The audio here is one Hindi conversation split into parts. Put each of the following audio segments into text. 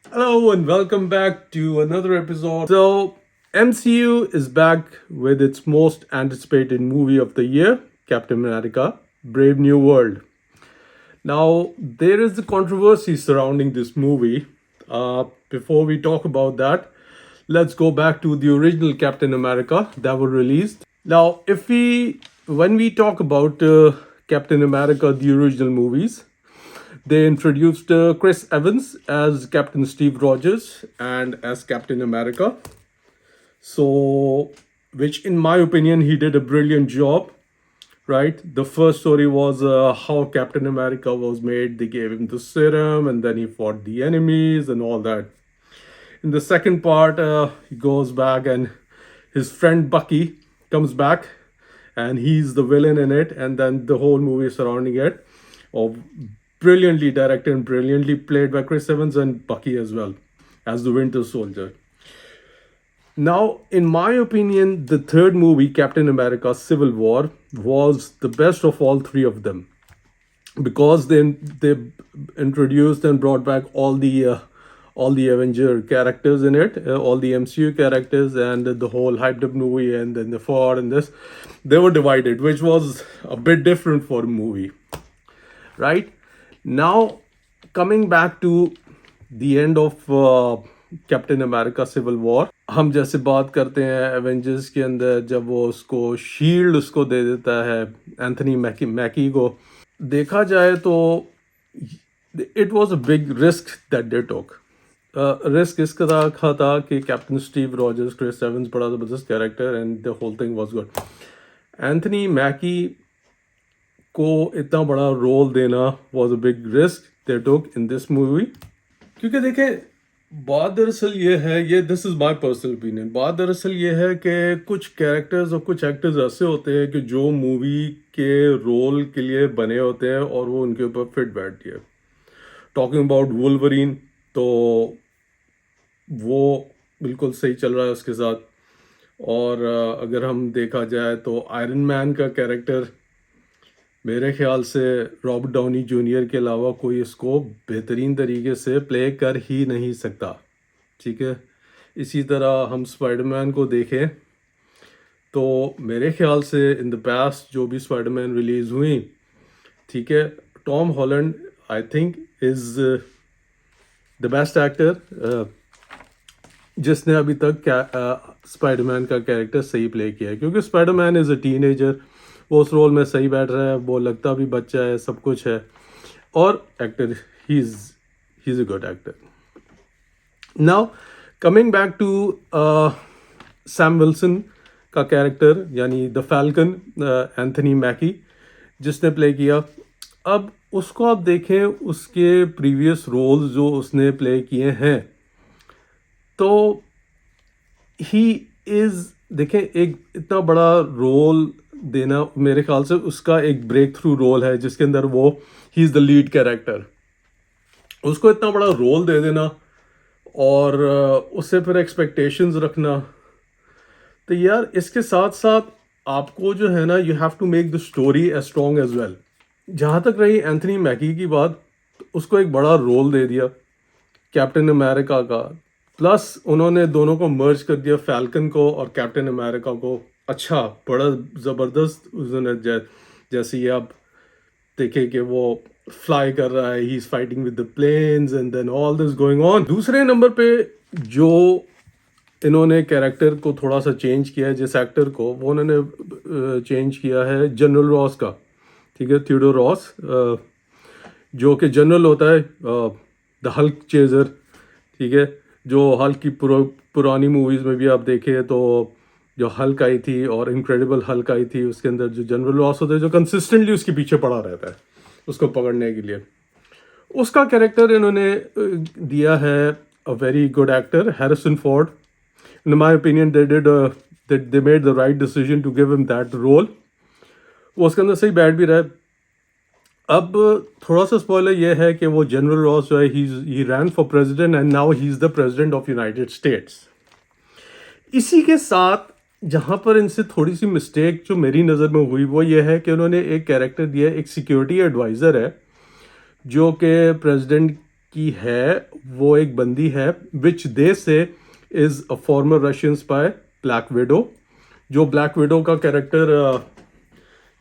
Hello and welcome back to another episode. So, MCU is back with its most anticipated movie of the year, Captain America Brave New World. Now, there is a controversy surrounding this movie. Before we talk about that, let's go back to the original Captain America that were released. Now, when we talk about Captain America, the original movies, they introduced Chris Evans as Captain Steve Rogers and as Captain America. So, which in my opinion, he did a brilliant job, right? The first story was how Captain America was made. They gave him the serum and then he fought the enemies and all that. In the second part, he goes back and his friend Bucky comes back and he's the villain in it. And then the whole movie surrounding it, of brilliantly directed and brilliantly played by Chris Evans and Bucky as well as the Winter Soldier. Now, in my opinion, the third movie, Captain America Civil War, was the best of all three of them because they introduced and brought back all the Avenger characters in it, all the MCU characters, and the whole hyped up movie, and then the Ford and this, they were divided, which was a bit different for a movie, right? Now, coming back to the end of Captain America Civil War, हम जैसे बात करते हैं एवेंजर्स के अंदर जब वो उसको शील्ड उसको दे देता है एंथनी मैकी को, देखा जाए तो it was a big risk that they took. Risk इस तरह था कि Captain Steve Rogers, Chris Evans बड़ा ज़बरदस्त character and the whole thing was good. Anthony Mackie को इतना बड़ा रोल देना was a big risk they took in this movie. क्योंकि देखें, बात दरअसल ये है, ये this is my personal opinion, बात दरअसल ये है कि कुछ कैरेक्टर्स और कुछ एक्टर्स ऐसे होते हैं कि जो मूवी के रोल के लिए बने होते हैं और वो उनके ऊपर फिट बैठती है. टॉकिंग अबाउट वुल्वरीन, तो वो बिल्कुल सही चल रहा है उसके साथ. और अगर हम देखा जाए तो आयरन मैन का कैरेक्टर मेरे ख्याल से रॉबर्ट डाउनी जूनियर के अलावा कोई इसको बेहतरीन तरीके से प्ले कर ही नहीं सकता. ठीक है, इसी तरह हम स्पाइडरमैन को देखें तो मेरे ख्याल से इन द पास्ट जो भी स्पाइडरमैन रिलीज़ हुई, ठीक है, Tom Holland I think is the best actor जिसने अभी तक स्पाइडरमैन का कैरेक्टर सही प्ले किया है. क्योंकि स्पाइडरमैन इज़ अ टीनेजर, वो उस रोल में सही बैठ रहा है, वो लगता भी बच्चा है, सब कुछ है. और एक्टर ही is a good actor. Now coming back to Sam Wilson का कैरेक्टर यानी द फैल्कन, एंथनी मैकी जिसने प्ले किया. अब उसको आप देखें, उसके प्रीवियस रोल्स जो उसने प्ले किए हैं, तो ही इज़, देखें, एक इतना बड़ा रोल देना मेरे ख्याल से उसका एक ब्रेक थ्रू रोल है जिसके अंदर वो ही इज़ द लीड कैरेक्टर. उसको इतना बड़ा रोल दे देना और उससे फिर एक्सपेक्टेशंस रखना, तो यार इसके साथ साथ आपको जो है ना, you have to make the story as strong as well. जहाँ तक रही एंथनी मैकी की बात, तो उसको एक बड़ा रोल दे दिया कैप्टन अमेरिका का, प्लस उन्होंने दोनों को मर्ज कर दिया, फैल्कन को और कैप्टन अमेरिका को. अच्छा, बड़ा ज़बरदस्त उन्होंने जैसे ये आप देखें कि वो फ्लाई कर रहा है, he is fighting with the planes and then all this going on. दूसरे नंबर पे जो इन्होंने कैरेक्टर को थोड़ा सा चेंज किया है, जिस एक्टर को, वो उन्होंने चेंज किया है जनरल रॉस का. ठीक है, थियोडोर रॉस, जो कि जनरल होता है द हल्क चेजर. ठीक है, जो हल्क की पुरानी मूवीज़ में भी आप देखें तो जो हल्क आई थी और इनक्रेडिबल हल्क आई थी, उसके अंदर जो जनरल रॉस होता है जो कंसिस्टेंटली उसके पीछे पड़ा रहता है उसको पकड़ने के लिए, उसका कैरेक्टर इन्होंने दिया है a very good actor Harrison Ford. In my opinion they made the right decision to give him that role. वो उसके अंदर सही बैठ भी रहा है. अब थोड़ा सा स्पॉइलर ये है कि वो जनरल रॉस जो है, he ran for president and now he is the president of United States. इसी के साथ जहाँ पर इनसे थोड़ी सी मिस्टेक जो मेरी नज़र में हुई वो ये है कि उन्होंने एक कैरेक्टर दिया, एक सिक्योरिटी एडवाइज़र है जो कि प्रेसिडेंट की है, वो एक बंदी है विच दे से is a former Russian spy, black window. जो ब्लैक विडो का कैरेक्टर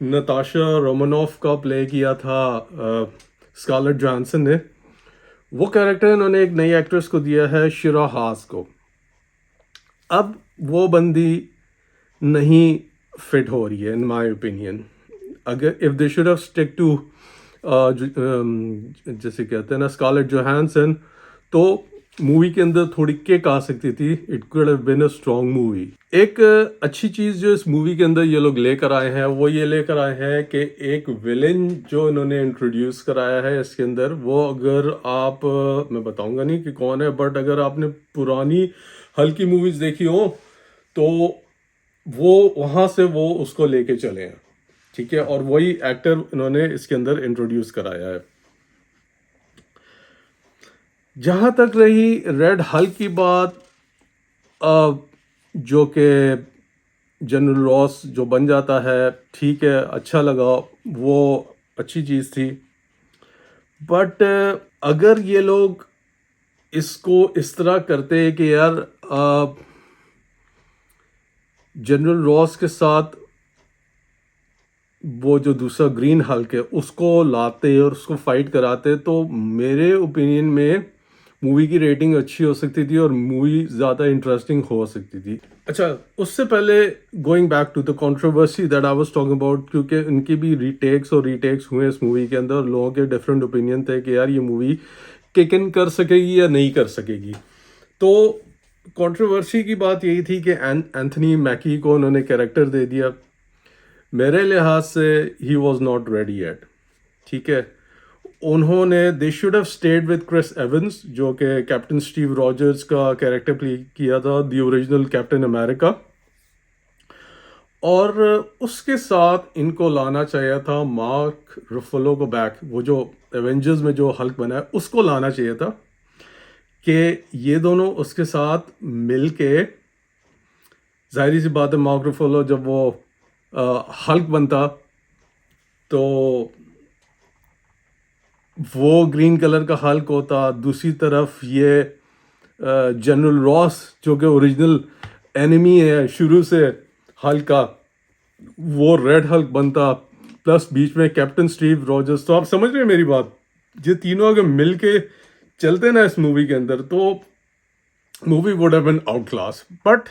नताशा रोमानोफ का प्ले किया था स्कारलेट जोहानसन ने, वो कैरेक्टर इन्होंने एक नई एक्ट्रेस को दिया है, शिरा हास को। अब वो बंदी नहीं फिट हो रही है इन माय ओपिनियन। अगर if they should have stick to जैसे कहते हैं ना स्कारलेट जोहानसन, तो मूवी के अंदर थोड़ी किक आ सकती थी। It could have been a strong movie. एक अच्छी चीज जो इस मूवी के अंदर ये लोग लेकर आए हैं, वो ये लेकर आए हैं कि एक विलेन जो इन्होंने इंट्रोड्यूस कराया है इसके अंदर, वो अगर आप मैं बताऊंगा नहीं कि कौन है, बट अगर आपने पुरानी हल्की मूवीज देखी हो तो वो वहां से वो उसको लेके चले हैं, ठीक है। और वही एक्टर इन्होंने इसके अंदर इंट्रोड्यूस कराया है। जहां तक रही रेड हल्क की बात, जो कि जनरल रॉस जो बन जाता है, ठीक है, अच्छा लगा, वो अच्छी चीज़ थी। बट अगर ये लोग इसको इस तरह करते कि यार जनरल रॉस के साथ वो जो दूसरा ग्रीन हल्क है उसको लाते और उसको फाइट कराते, तो मेरे ओपिनियन में मूवी की रेटिंग अच्छी हो सकती थी और मूवी ज़्यादा इंटरेस्टिंग हो सकती थी। अच्छा, उससे पहले going back to the controversy that I was talking about, क्योंकि उनकी भी रीटेक्स हुए इस मूवी के अंदर, लोगों के डिफरेंट ओपिनियन थे कि यार ये मूवी किक इन कर सकेगी या नहीं कर सकेगी। तो कंट्रोवर्सी की बात यही थी कि एंथनी मैकी को उन्होंने कैरेक्टर दे दिया। मेरे लिहाज से he was not ready yet, ठीक है। उन्होंने they should have stayed with Chris Evans, जो कि कैप्टन स्टीव रॉजर्स का कैरेक्टर प्ले किया था, द ओरिजिनल कैप्टन अमेरिका। और उसके साथ इनको लाना चाहिए था मार्क रुफलो को बैक, वो जो एवेंजर्स में जो हल्क बना है उसको लाना चाहिए था, कि ये दोनों उसके साथ मिलके, जाहिर सी बात है मार्क रुफलो जब वो हल्क बनता तो वो ग्रीन कलर का हल्क होता, दूसरी तरफ ये जनरल रॉस जो कि ओरिजिनल एनिमी है शुरू से हल्क का, वो रेड हल्क बनता, प्लस बीच में कैप्टन स्टीव रॉजर्स। तो आप समझ रहे हैं मेरी बात, ये तीनों अगर मिल के चलते ना इस मूवी के अंदर तो movie would have been outclass. But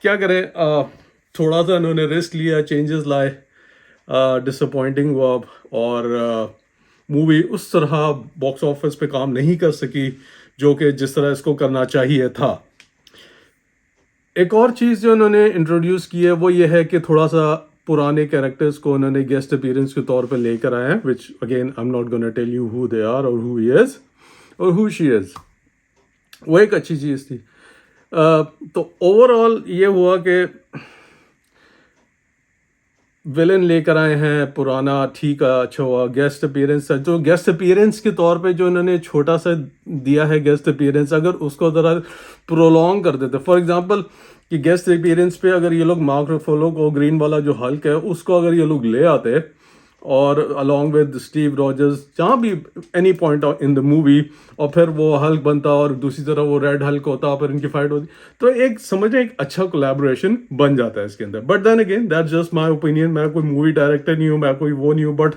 क्या करें, थोड़ा सा इन्होंने रिस्क लिया, चेंजेस लाए, डिसअपॉइंटिंग हुआ, और मूवी उस तरह बॉक्स ऑफिस पे काम नहीं कर सकी जो कि जिस तरह इसको करना चाहिए था। एक और चीज़ जो उन्होंने इंट्रोड्यूस की है वो ये है कि थोड़ा सा पुराने कैरेक्टर्स को उन्होंने गेस्ट अपीयरेंस के तौर पे लेकर आए हैं, which again I am not gonna tell you who they are और हु ही इज और हु शी इज। वो एक अच्छी चीज़ थी। तो ओवरऑल ये हुआ कि विलन लेकर आए हैं पुराना, ठीक है, अच्छा हुआ। गेस्ट अपीयरेंस, जो गेस्ट अपीयरेंस के तौर पे जो इन्होंने छोटा सा दिया है गेस्ट अपीयरेंस, अगर उसको ज़रा प्रोलॉन्ग कर देते, फॉर एग्जांपल कि गेस्ट अपीयरेंस पे अगर ये लोग मार्क रुफलो को, ग्रीन वाला जो हल्क है उसको अगर ये लोग ले आते और अलॉन्ग विद स्टीव रॉजर्स जहाँ भी any point in the movie, और फिर वो हल्क बनता और दूसरी तरफ वो रेड हल्क होता, फिर इनकी फाइट होती, तो एक समझे एक अच्छा कोलैबोरेशन बन जाता है इसके अंदर। But then again that's just my opinion, मैं कोई मूवी डायरेक्टर नहीं हूँ, मैं कोई वो नहीं हूँ, बट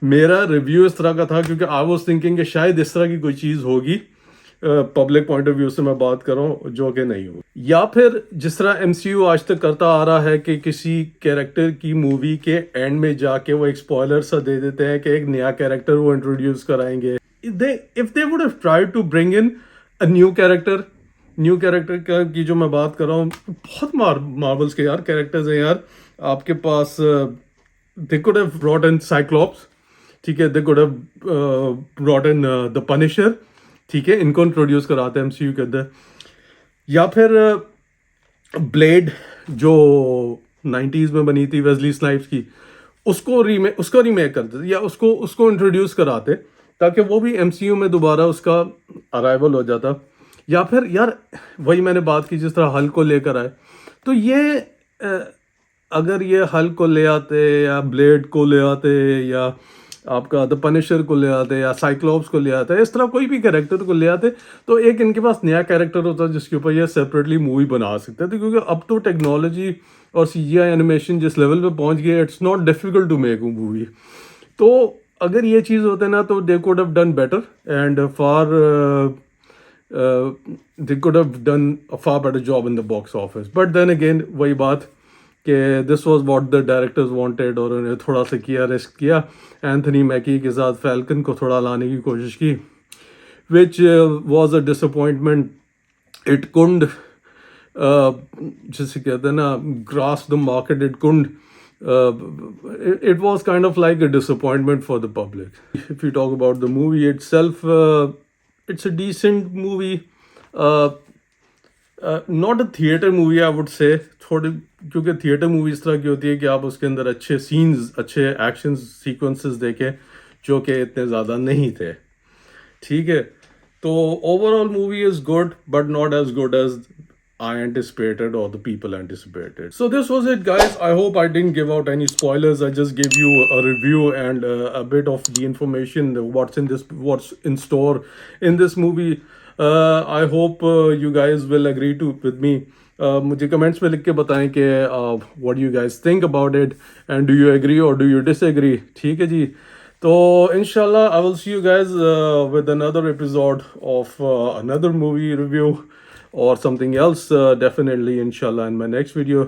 मेरा रिव्यू इस तरह का था क्योंकि आई वॉज थिंकिंग कि शायद इस तरह की कोई चीज़ होगी, पब्लिक पॉइंट ऑफ व्यू से मैं बात कर रहा हूँ, जो कि नहीं हो। या फिर जिस तरह MCU आज तक करता आ रहा है कि किसी कैरेक्टर की मूवी के एंड में जाके वो एक स्पॉइलर सा दे देते हैं कि एक नया कैरेक्टर वो इंट्रोड्यूस कराएंगे। If they would have tried to bring in a new character की जो मैं बात कर रहा हूँ, बहुत मार्वल्स के यार कैरेक्टर्स हैं यार आपके पास। They could have brought in Cyclops, ठीक है, they could have brought in the Punisher, ठीक है, इनको इंट्रोड्यूस कराते हैं MCU के अंदर। या फिर ब्लेड जो 90s में बनी थी वेस्ली स्नाइप्स की, उसको रीमेक करते या उसको इंट्रोड्यूस कराते ताकि वो भी MCU में दोबारा उसका अराइवल हो जाता। या फिर यार वही मैंने बात की जिस तरह हल्क को लेकर आए, तो ये अगर ये हल्क को ले आते या ब्लेड को ले आते या आपका द पनिशर को ले आते या साइक्लोप्स को ले आते, इस तरह कोई भी कैरेक्टर को ले आते, तो एक इनके पास नया कैरेक्टर होता है जिसके ऊपर ये सेपरेटली मूवी बना सकते थे, क्योंकि अब तो टेक्नोलॉजी और CGI एनिमेशन जिस लेवल पे पहुंच गई, it's not difficult to make a movie. तो अगर ये चीज़ होते ना तो they could have done better and far they could have done a far better job in the box office. But then again वही बात कि this was what the directors wanted, और उन्हें थोड़ा सा किया, रिस्क किया, एंथनी मैकी के साथ फैल्कन को थोड़ा लाने की कोशिश की, which was a disappointment. It couldn't जिसे कहते हैं ना grasp the market. It couldn't it was kind of like a disappointment for the public. If you talk about the movie itself, it's a decent movie. Not a theatre movie I would say, थोड़ी, क्योंकि थिएटर मूवी इस तरह की होती है कि आप उसके अंदर अच्छे सीन्स, अच्छे एक्शन सीक्वेंसेस देखें, जो कि इतने ज़्यादा नहीं थे, ठीक है। तो overall movie is good but not as good as I anticipated or the people anticipated. So this was it, guys. I hope I didn't give out any spoilers. I just gave you a review and a bit of the information, what's in store in this movie. I hope you guys will agree with me. मुझे कमेंट्स में लिख के बताएं कि what do you guys think about it and do you agree or do you disagree? ठीक है जी। तो inshallah I will see you guys with another episode of another movie review or something else, definitely inshallah in my next video.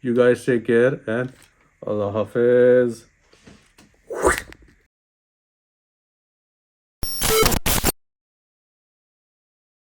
You guys take care and Allah Hafiz.